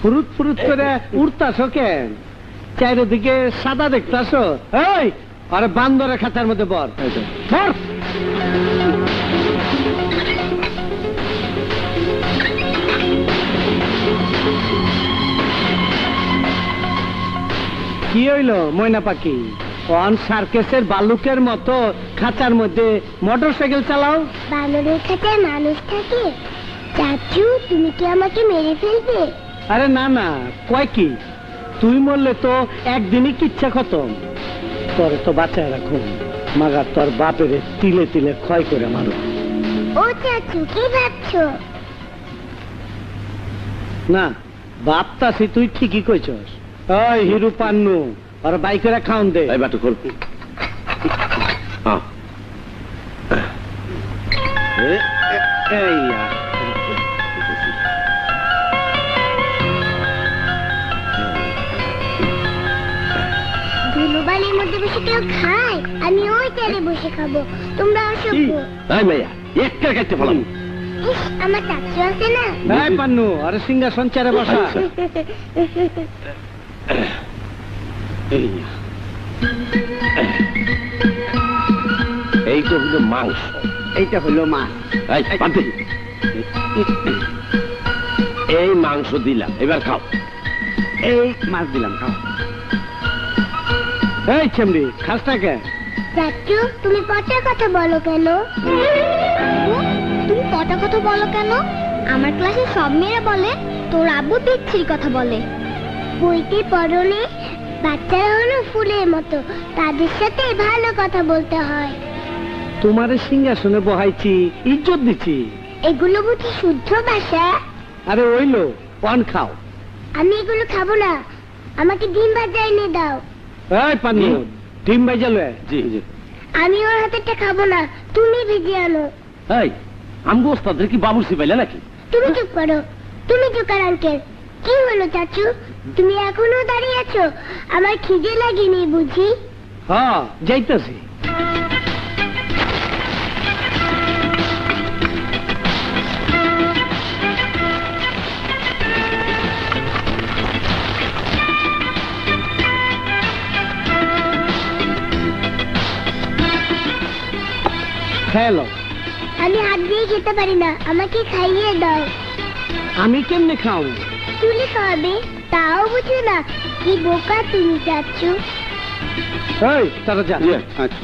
ফুরুত ফুরুত করে উড়তাছো কেন? চারিদিকে সাদা দেখতাছো? এই আরে বান্দরের খাঁচার মধ্যে বর বর। কি হইল ময়না পাখি? অন সার্কেসের বালুকের মতো খাঁচার মধ্যে মোটর সাইকেল চালাও? বানরের খাঁচায় মানুষ থাকে? চাচু, তুমি কি আমাকে মেরে ফেলবে? আরে না না, কয় কি, তুই মরলে তো একদিনই কিচ্ছা খতম। তোর তো বাঁচায় রাখুন, মাগার তোর বাপের তিলে তিলে ক্ষয় করে মারো। ও চাচু, কি ভাবছো? না ভাবতাছি, তুই ঠিকই কইছস। ওই হিরু পান্নু, আর বাইকেরা খাওন দে। এই ধুলোবালির মধ্যে বসে কেউ খায়? আমি ওই চেয়ারে বসে খাবো, তোমরা অসভ্য। ইস, আমার চাচু আছে না? এই পান্নু, আরে সিংহাসন চেয়ারে বসা। এইটা হলো মাংস, এইটা হলো মাছ। এই মাংস দিলাম, এবার খাও। এই মাছ দিলাম, খাও। এই চেমড়ি, খাস না কে? চাচু, তুমি পচা কথা বলো কেন? তুমি পচা কথা বলো কেন? আমার ক্লাসে সব মেয়েরা বলে তোর আব্বু বিচ্ছির কথা বলে। বইতে পড়নে বাচ্চারা হলো ফুলের মতো, তাদের সাথে ভালো কথা বলতে হয়। তোমারে সিংহাসনে বহাইছি, ইজ্জত দিচ্ছি। এগুলো বুঝি শুদ্ধ ভাষা? আরে ওইলো, পান খাও। আমি এগুলো খাবো না, আমাকে ডিম ভাজা এনে দাও। এই পান্নু, ডিম ভাইজালো? জি জি। আমি ওর হাতেরটা খাবো না, তুমি ভেজে আনো। এই আমগো ওস্তাদের কি বাবুর্চি পাইলে নাকি? তুমি চুপ করো, তুমি জোকার আঙ্কেল। কি হলো চাচু, তুমি এখনো দাঁড়িয়ে আছো? আমার খিদে লাগেনি বুঝি? হ্যাঁ, যাইতেছি। হ্যালো, আমি হাত দিয়ে খেতে পারি না, আমাকে খাইয়ে দাও। আমি কেমনে খাও? চুলে খাওয়াবে, তাও বুঝো না? কি বোকা তুমি চাচু। এই তারা যা। আচ্ছা।